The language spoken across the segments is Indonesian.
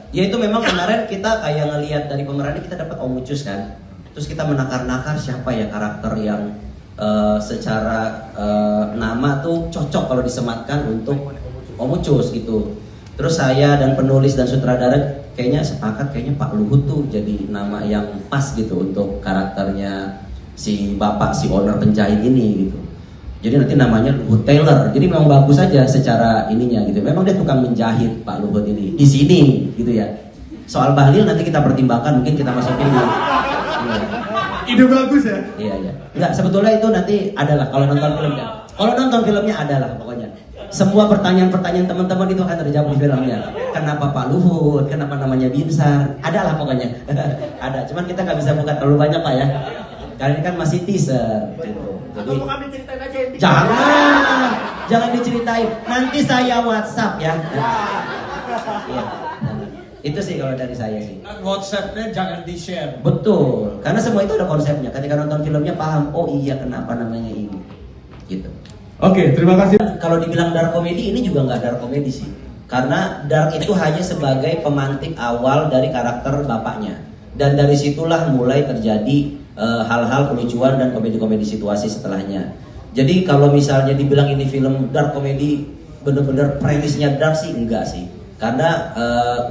Ya itu memang kemarin kita kayak ngelihat dari pemerannya kita dapat Om Ucus kan. Terus kita menakar-nakar siapa ya karakter yang secara nama tuh cocok kalau disematkan untuk Om Ucus gitu. Terus saya dan penulis dan sutradara kayaknya sepakat kayaknya Pak Luhut tuh jadi nama yang pas gitu untuk karakternya si bapak si owner penjahit ini gitu. Jadi nanti namanya Luhut Tailor. Jadi memang bagus saja secara ininya gitu. Memang dia tukang menjahit Pak Luhut ini di sini gitu ya. Soal Bahlil nanti kita pertimbangkan, mungkin kita masukin di. Ide bagus ya. Iya iya. Enggak, sebetulnya itu nanti adalah kalau nonton filmnya. Kalau nonton filmnya adalah pokoknya. Semua pertanyaan-pertanyaan teman-teman itu akan terjawab di filmnya. Kenapa Pak Luhut? Kenapa namanya Binsar? Adalah pokoknya. Ada. Cuman kita nggak bisa buka terlalu banyak Pak ya. Karena ini kan masih teaser. Gitu. Jadi, Atau kami ceritain aja yang jangan diceritain. Nanti saya WhatsApp ya. Iya. Itu sih kalau dari saya sih. WhatsApp-nya jangan di-share. Betul. Karena semua itu ada konsepnya. Ketika nonton filmnya paham. Oh iya kenapa namanya ini. Gitu. Oke, terima kasih. Kalau dibilang dark comedy ini juga nggak dark comedy sih. Karena dark itu hanya sebagai pemantik awal dari karakter bapaknya. Dan dari situlah mulai terjadi hal-hal kelucuan dan komedi-komedi situasi setelahnya. Jadi kalau misalnya dibilang ini film dark comedy bener-bener premisnya dark sih enggak sih. Karena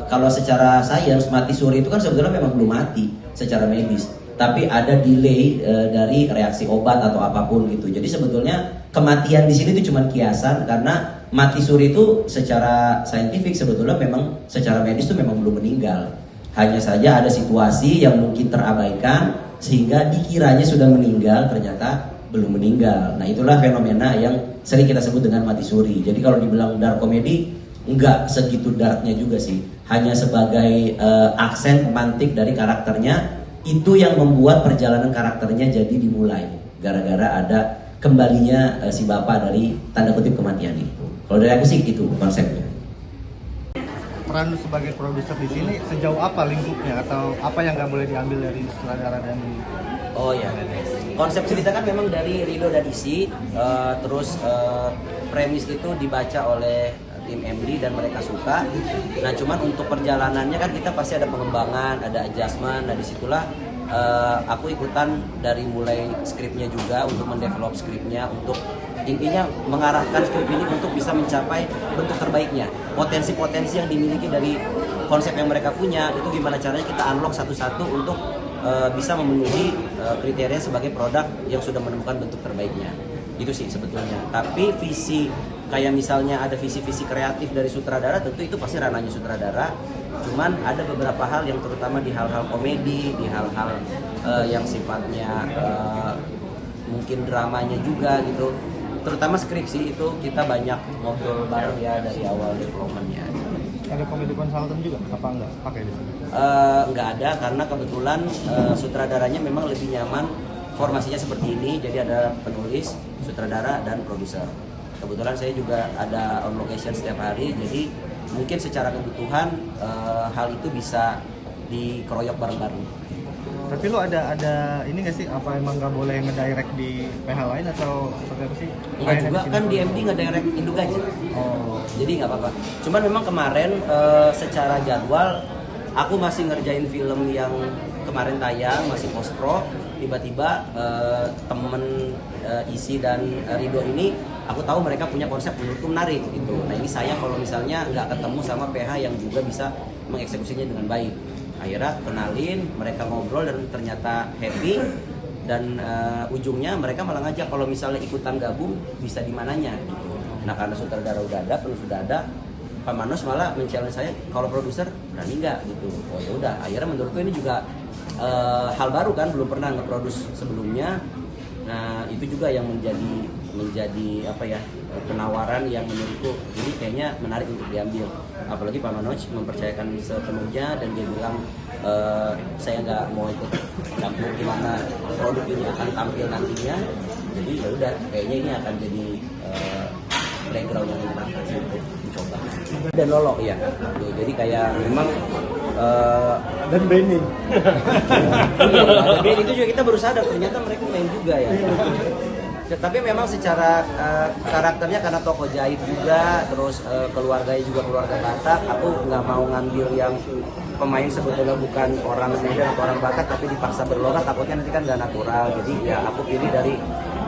kalau secara sains mati suri itu kan sebenarnya memang belum mati secara medis. Tapi ada delay dari reaksi obat atau apapun gitu. Jadi sebetulnya kematian di sini itu cuma kiasan karena mati suri itu secara saintifik sebetulnya memang secara medis itu memang belum meninggal. Hanya saja ada situasi yang mungkin terabaikan sehingga dikiranya sudah meninggal ternyata belum meninggal. Nah itulah fenomena yang sering kita sebut dengan mati suri. Jadi kalau dibilang dark comedy enggak segitu darknya juga sih. Hanya sebagai aksen pemantik dari karakternya. Itu yang membuat perjalanan karakternya jadi dimulai gara-gara ada kembalinya si bapak dari tanda kutip kematian itu. Kalau dari aku sih itu konsepnya. Peran lu sebagai produser di sini sejauh apa lingkupnya atau apa yang nggak boleh diambil dari sutradara dan Oh ya, konsep cerita kan memang dari Ridho dan Isi, terus premis itu dibaca oleh tim MD dan mereka suka. Nah cuman untuk perjalanannya kan kita pasti ada pengembangan, ada adjustment. Nah disitulah aku ikutan dari mulai skripnya juga untuk mendevelop skripnya, untuk intinya mengarahkan skrip ini untuk bisa mencapai bentuk terbaiknya. Potensi-potensi yang dimiliki dari konsep yang mereka punya itu gimana caranya kita unlock satu-satu untuk bisa memenuhi kriteria sebagai produk yang sudah menemukan bentuk terbaiknya. Itu sih sebetulnya. Tapi visi kayak misalnya ada visi-visi kreatif dari sutradara, tentu itu pasti ranahnya sutradara. Cuman ada beberapa hal yang terutama di hal-hal komedi, di hal-hal yang sifatnya mungkin dramanya juga gitu. Terutama skripsi itu kita banyak ngobrol bareng ya dari awal developmentnya. ada komedi konsultan juga apa enggak pakai di sini? Nggak ada karena kebetulan sutradaranya memang lebih nyaman formasinya seperti ini, jadi ada penulis, sutradara dan produser. Kebetulan saya juga ada on location setiap hari, jadi mungkin secara kebutuhan hal itu bisa dikeroyok bareng-bareng. Tapi lo ada ini nggak sih, apa emang nggak boleh ngedirect di PH lain atau seperti apa sih? Enggak juga, kan di MD ngedirect induk aja. Oh. Jadi nggak apa-apa. Cuman memang kemarin secara jadwal aku masih ngerjain film yang kemarin tayang, masih post pro. Tiba-tiba temen Isi dan Ridho ini aku tahu mereka punya konsep menurutku menarik gitu. Nah ini sayang kalau misalnya nggak ketemu sama PH yang juga bisa mengeksekusinya dengan baik. Akhirnya kenalin, mereka ngobrol dan ternyata happy. Dan ujungnya mereka malah ngajak kalau misalnya ikutan gabung bisa di mananya gitu. Nah karena sutradara udah ada, penulis sudah ada, Pak Manos malah men-challenge saya kalau produser berani nggak gitu. Oh ya udah, akhirnya menurutku ini juga hal baru kan, belum pernah nge-produce sebelumnya. Nah itu juga yang menjadi apa ya, penawaran yang menurutku ini kayaknya menarik untuk diambil. Apalagi Pak Manoj mempercayakan sepenuhnya dan dia bilang saya nggak mau ikut campur gimana produk ini akan tampil nantinya. Jadi ya udah, kayaknya ini akan jadi background yang menyenangkan sih untuk dicoba. Dan Lolo ya, jadi kayak memang Dan Benny. Iya, ada band itu juga kita baru sadar ternyata mereka main juga ya. Tapi memang secara karakternya karena tokoh Jahit juga, terus keluarganya juga keluarga Batak, aku nggak mau ngambil yang pemain sebetulnya bukan orang Medan atau orang Batak tapi dipaksa berlogat, takutnya nanti kan nggak natural. Jadi ya aku pilih dari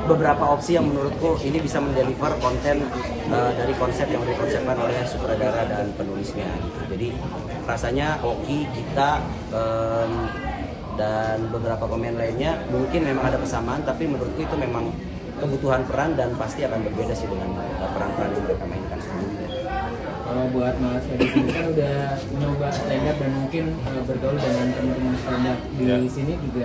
beberapa opsi yang menurutku ini bisa mendeliver konten dari konsep yang dikonsepkan oleh sutradara dan penulisnya. Jadi rasanya Oki, kita dan beberapa pemain lainnya mungkin memang ada kesamaan, tapi menurutku itu memang kebutuhan peran dan pasti akan berbeda sih dengan peran-peran yang mereka mainkan sebelumnya. Kalau buat Mas Edi sini kan udah nyoba stand up dan mungkin bergaul dengan teman-teman stand up di sini juga